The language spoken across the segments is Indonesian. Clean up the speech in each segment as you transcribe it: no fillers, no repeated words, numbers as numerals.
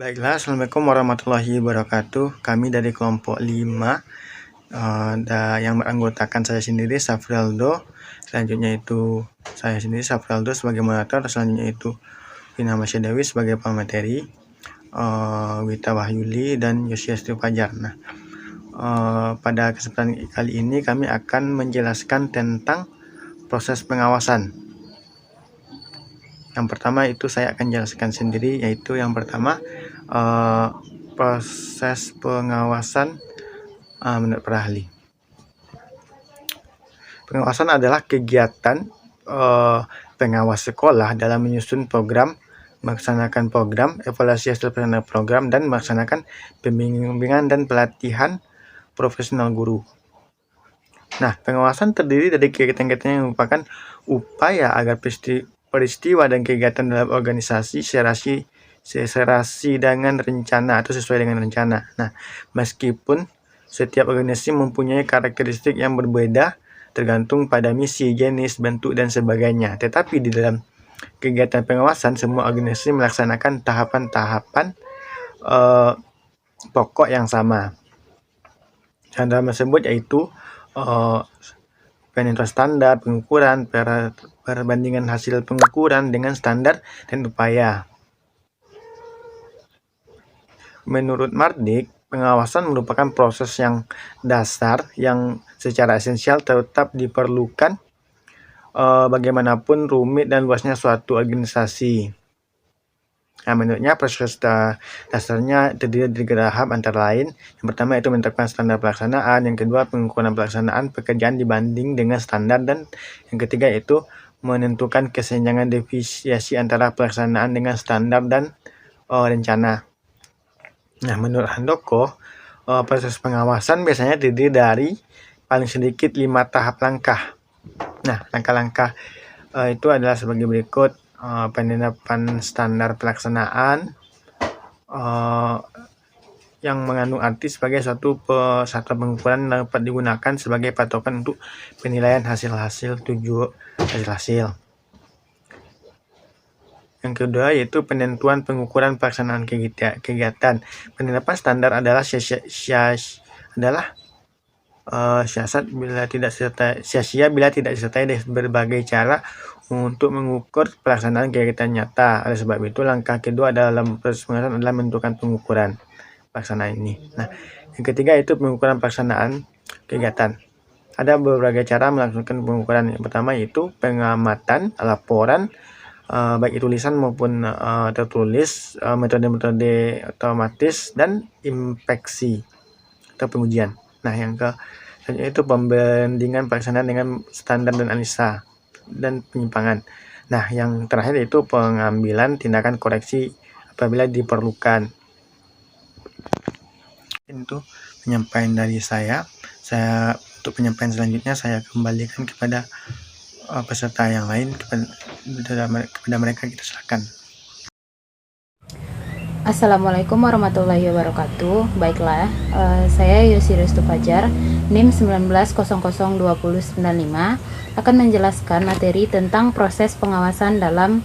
Baiklah, Assalamualaikum warahmatullahi wabarakatuh. Kami dari kelompok 5 yang beranggotakan saya sendiri, Safrialdo. Selanjutnya itu saya sendiri, Safrialdo, sebagai moderator. Selanjutnya itu Vina Masyadewi sebagai pemateri, Wita Wahyuli, dan Yosyastu Fajar. Nah, pada kesempatan kali ini kami akan menjelaskan tentang proses pengawasan. Yang pertama itu saya akan jelaskan sendiri, yaitu yang pertama proses pengawasan menurut para ahli. Pengawasan adalah kegiatan pengawas sekolah dalam menyusun program, melaksanakan program, evaluasi hasil pelaksanaan program, dan melaksanakan pembimbingan dan pelatihan profesional guru. Nah, pengawasan terdiri dari kegiatan-kegiatan yang merupakan upaya agar peristiwa dan kegiatan dalam organisasi seserasi dengan rencana atau sesuai dengan rencana. Nah, meskipun setiap organisasi mempunyai karakteristik yang berbeda tergantung pada misi, jenis, bentuk, dan sebagainya. Tetapi di dalam kegiatan pengawasan, semua organisasi melaksanakan tahapan-tahapan pokok yang sama. Dan dalam tersebut yaitu penentuan standar pengukuran, perbandingan hasil pengukuran dengan standar dan upaya. Menurut Mardik, pengawasan merupakan proses yang dasar yang secara esensial tetap diperlukan bagaimanapun rumit dan luasnya suatu organisasi. Nah, menurutnya proses dasarnya terdiri dari 3 tahap antara lain. Yang pertama itu menetapkan standar pelaksanaan, yang kedua pengukuran pelaksanaan pekerjaan dibanding dengan standar, dan yang ketiga itu menentukan kesenjangan deviasi antara pelaksanaan dengan standar dan rencana. Nah, menurut Handoko, proses pengawasan biasanya terdiri dari paling sedikit 5 tahap langkah. Nah, langkah-langkah itu adalah sebagai berikut: penetapan standar pelaksanaan yang mengandung arti sebagai suatu pengukuran yang dapat digunakan sebagai patokan untuk penilaian hasil-hasil. Yang kedua yaitu penentuan pengukuran pelaksanaan kegiatan. Penetapan standar adalah siasat bila tidak sia-sia bila tidak disertai dari berbagai cara untuk mengukur pelaksanaan kegiatan nyata. Oleh sebab itu, langkah kedua dalam proses pengawasan adalah menentukan pengukuran pelaksanaan ini. Nah, yang ketiga itu pengukuran pelaksanaan kegiatan. Ada berbagai cara melakukan pengukuran. Yang pertama yaitu pengamatan, laporan, baik tulisan maupun tertulis, metode-metode otomatis, dan inspeksi atau pengujian. Nah, yang selanjutnya itu pembandingan pelaksanaan dengan standar dan analisa dan penyimpangan. Nah, yang terakhir itu pengambilan tindakan koreksi apabila diperlukan. Itu penyampaian dari saya. Untuk penyampaian selanjutnya saya kembalikan kepada peserta yang lain. Kepada mereka kita silakan. Assalamualaikum warahmatullahi wabarakatuh. Baiklah, saya Yosyastu Fajar, NIM 19002095, akan menjelaskan materi tentang proses pengawasan dalam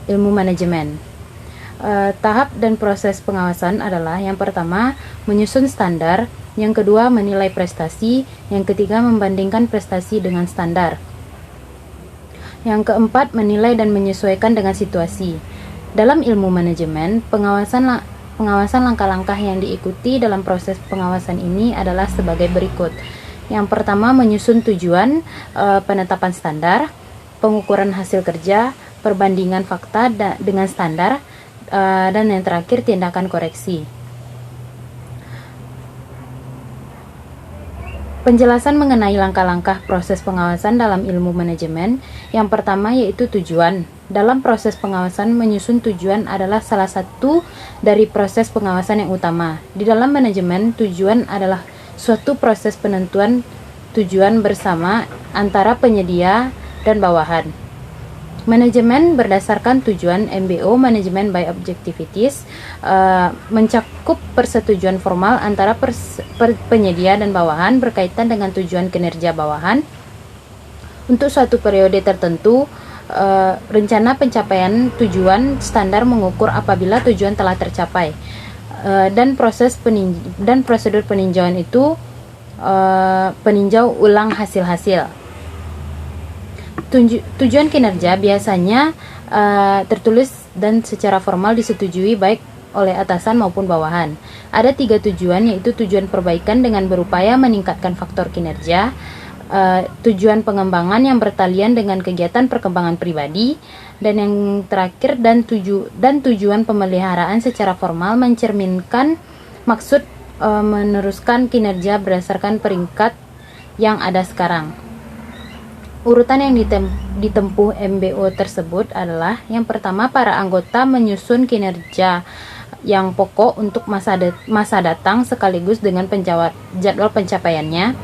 ilmu manajemen. Tahap dan proses pengawasan adalah: yang pertama, menyusun standar; yang kedua, menilai prestasi; yang ketiga, membandingkan prestasi dengan standar; yang keempat, menilai dan menyesuaikan dengan situasi. Dalam ilmu manajemen, pengawasan langkah-langkah yang diikuti dalam proses pengawasan ini adalah sebagai berikut. Yang pertama, menyusun tujuan, penetapan standar, pengukuran hasil kerja, perbandingan fakta dengan standar, dan yang terakhir tindakan koreksi. Penjelasan mengenai langkah-langkah proses pengawasan dalam ilmu manajemen. Yang pertama yaitu tujuan. Dalam proses pengawasan, menyusun tujuan adalah salah satu dari proses pengawasan yang utama. Di dalam manajemen, tujuan adalah suatu proses penentuan tujuan bersama antara penyedia dan bawahan. Manajemen berdasarkan tujuan MBO, Management by Objectivities, mencakup persetujuan formal antara penyedia dan bawahan berkaitan dengan tujuan kinerja bawahan untuk suatu periode tertentu rencana pencapaian tujuan standar mengukur apabila tujuan telah tercapai. Dan prosedur peninjauan itu peninjau ulang hasil-hasil. Tujuan kinerja biasanya tertulis dan secara formal disetujui baik oleh atasan maupun bawahan. Ada 3 tujuan, yaitu tujuan perbaikan dengan berupaya meningkatkan faktor kinerja, tujuan pengembangan yang bertalian dengan kegiatan perkembangan pribadi, dan yang terakhir dan tujuan pemeliharaan secara formal mencerminkan maksud meneruskan kinerja berdasarkan peringkat yang ada sekarang. Urutan yang ditempuh MBO tersebut adalah: yang pertama, para anggota menyusun kinerja yang pokok untuk masa datang sekaligus dengan jadwal pencapaiannya.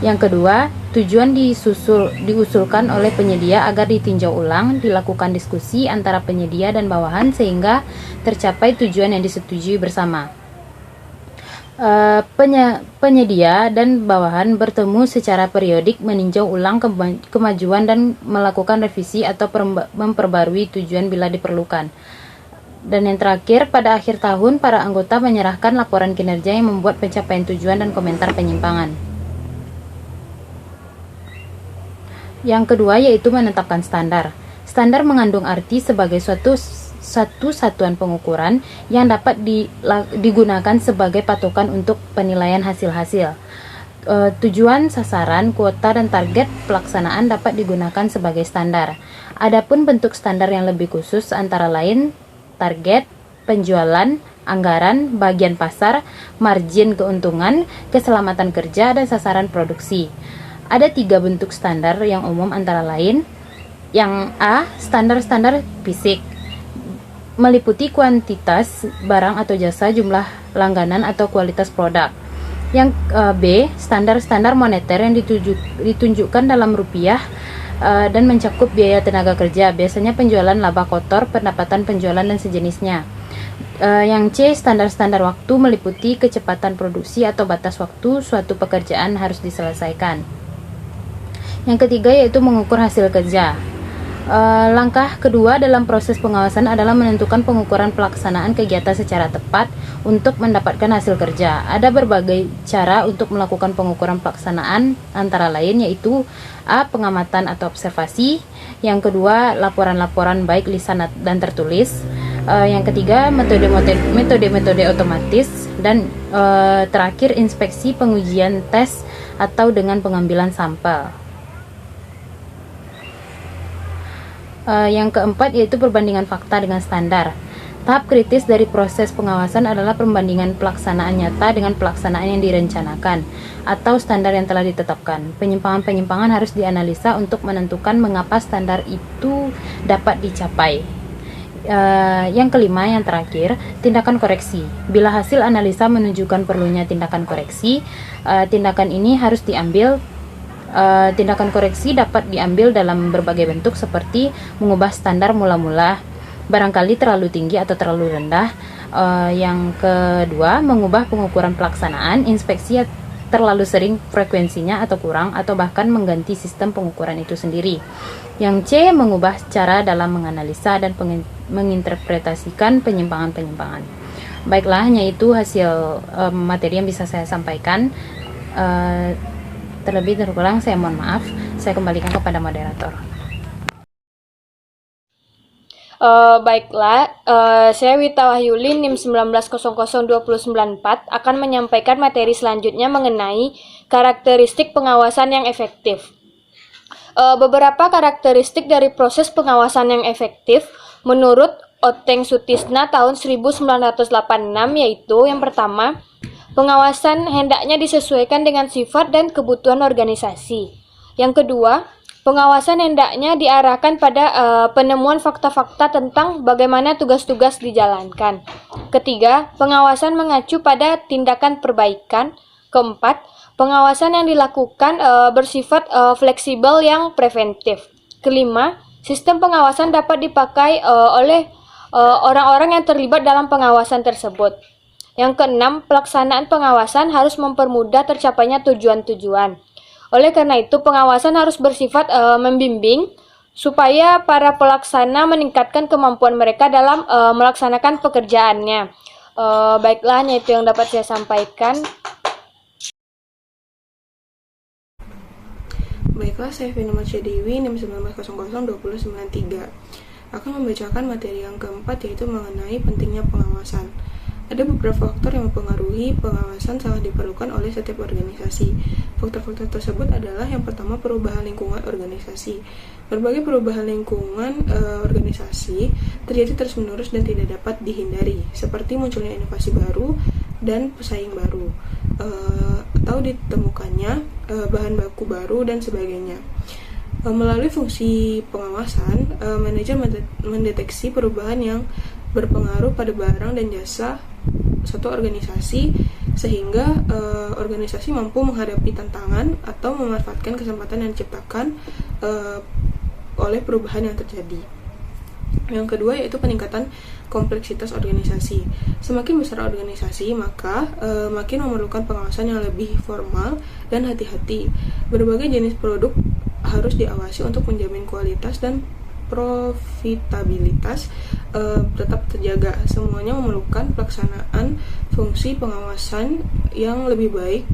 Yang kedua, tujuan diusulkan oleh penyedia agar ditinjau ulang, dilakukan diskusi antara penyedia dan bawahan sehingga tercapai tujuan yang disetujui bersama. Penyedia dan bawahan bertemu secara periodik, meninjau ulang kemajuan dan melakukan revisi atau memperbarui tujuan bila diperlukan. Dan yang terakhir, pada akhir tahun para anggota menyerahkan laporan kinerja yang membuat pencapaian tujuan dan komentar penyimpangan. Yang kedua yaitu menetapkan standar. Standar mengandung arti sebagai suatu satuan pengukuran yang dapat digunakan sebagai patokan untuk penilaian hasil-hasil. Tujuan, sasaran, kuota, dan target pelaksanaan dapat digunakan sebagai standar. Adapun bentuk standar yang lebih khusus antara lain target, penjualan, anggaran, bagian pasar, margin keuntungan, keselamatan kerja, dan sasaran produksi. Ada 3 bentuk standar yang umum antara lain: yang A, standar-standar fisik, meliputi kuantitas barang atau jasa, jumlah langganan atau kualitas produk. Yang B, standar-standar moneter yang ditunjukkan dalam rupiah dan mencakup biaya tenaga kerja, biasanya penjualan laba kotor, pendapatan penjualan, dan sejenisnya. Yang C, standar-standar waktu, meliputi kecepatan produksi atau batas waktu suatu pekerjaan harus diselesaikan. Yang ketiga yaitu mengukur hasil kerja. Langkah kedua dalam proses pengawasan adalah menentukan pengukuran pelaksanaan kegiatan secara tepat untuk mendapatkan hasil kerja. Ada berbagai cara untuk melakukan pengukuran pelaksanaan, antara lain yaitu A, pengamatan atau observasi. Yang kedua, laporan-laporan baik lisan dan tertulis. Yang ketiga, metode-metode otomatis. Dan terakhir, inspeksi, pengujian, tes, atau dengan pengambilan sampel. Yang keempat yaitu perbandingan fakta dengan standar. Tahap kritis dari proses pengawasan adalah perbandingan pelaksanaan nyata dengan pelaksanaan yang direncanakan atau standar yang telah ditetapkan. Penyimpangan-penyimpangan harus dianalisa untuk menentukan mengapa standar itu dapat dicapai. Yang kelima, yang terakhir, tindakan koreksi. Bila hasil analisa menunjukkan perlunya tindakan koreksi, tindakan ini harus diambil. Tindakan koreksi dapat diambil dalam berbagai bentuk seperti mengubah standar mula-mula, barangkali terlalu tinggi atau terlalu rendah. Yang kedua, mengubah pengukuran pelaksanaan, inspeksi terlalu sering, frekuensinya atau kurang, atau bahkan mengganti sistem pengukuran itu sendiri. Yang C, mengubah cara dalam menganalisa dan menginterpretasikan penyimpangan-penyimpangan. Baiklah, hanya itu hasil materi yang bisa saya sampaikan. Terlebih terkurang saya mohon maaf. Saya kembalikan kepada moderator. Baiklah, saya Wita Wahyuli NIM 19002094 akan menyampaikan materi selanjutnya mengenai karakteristik pengawasan yang efektif. Beberapa karakteristik dari proses pengawasan yang efektif menurut Oteng Sutisna tahun 1986 yaitu: yang pertama, pengawasan hendaknya disesuaikan dengan sifat dan kebutuhan organisasi. Yang kedua, pengawasan hendaknya diarahkan pada penemuan fakta-fakta tentang bagaimana tugas-tugas dijalankan. Ketiga, pengawasan mengacu pada tindakan perbaikan. Keempat, pengawasan yang dilakukan bersifat fleksibel yang preventif. Kelima, sistem pengawasan dapat dipakai oleh orang-orang yang terlibat dalam pengawasan tersebut. Yang keenam, pelaksanaan pengawasan harus mempermudah tercapainya tujuan-tujuan. Oleh karena itu, pengawasan harus bersifat membimbing, supaya para pelaksana meningkatkan kemampuan mereka dalam melaksanakan pekerjaannya. Baiklah, hanya itu yang dapat saya sampaikan. Baiklah, saya Vina Dewi, NIM 19002093 akan membacakan materi yang keempat, yaitu mengenai pentingnya pengawasan. Ada beberapa faktor yang mempengaruhi pengawasan sangat diperlukan oleh setiap organisasi. Faktor-faktor tersebut adalah yang pertama, perubahan lingkungan organisasi. Berbagai perubahan lingkungan organisasi terjadi terus-menerus dan tidak dapat dihindari, seperti munculnya inovasi baru dan pesaing baru, atau ditemukannya bahan baku baru dan sebagainya. Melalui fungsi pengawasan, manajer mendeteksi perubahan yang berpengaruh pada barang dan jasa satu organisasi, sehingga organisasi mampu menghadapi tantangan atau memanfaatkan kesempatan yang diciptakan oleh perubahan yang terjadi. Yang kedua yaitu peningkatan kompleksitas organisasi. Semakin besar organisasi, maka makin memerlukan pengawasan yang lebih formal dan hati-hati. Berbagai jenis produk harus diawasi untuk menjamin kualitas dan profitabilitas tetap terjaga. Semuanya memerlukan pelaksanaan fungsi pengawasan yang lebih baik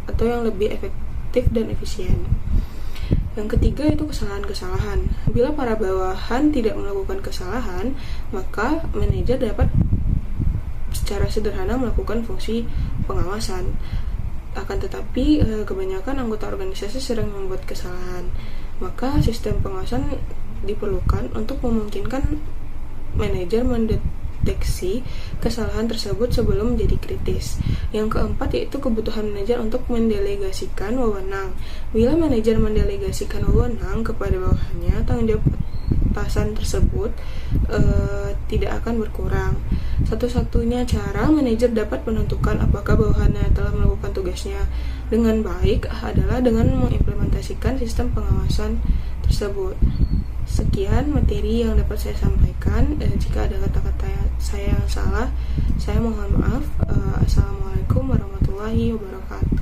atau yang lebih efektif dan efisien. Yang ketiga itu kesalahan-kesalahan. Bila para bawahan tidak melakukan kesalahan, maka manajer dapat secara sederhana melakukan fungsi pengawasan. Akan tetapi kebanyakan anggota organisasi sering membuat kesalahan. Maka sistem pengawasan diperlukan untuk memungkinkan manajer mendeteksi kesalahan tersebut sebelum menjadi kritis. Yang keempat yaitu kebutuhan manajer untuk mendelegasikan wewenang. Bila manajer mendelegasikan wewenang kepada bawahannya, tanggung jawab atasan tersebut tidak akan berkurang. Satu-satunya cara manajer dapat menentukan apakah bawahannya telah melakukan tugasnya dengan baik adalah dengan mengimplementasikan sistem pengawasan tersebut. Sekian materi yang dapat saya sampaikan. Jika ada kata-kata saya yang salah, saya mohon maaf. Assalamualaikum warahmatullahi wabarakatuh.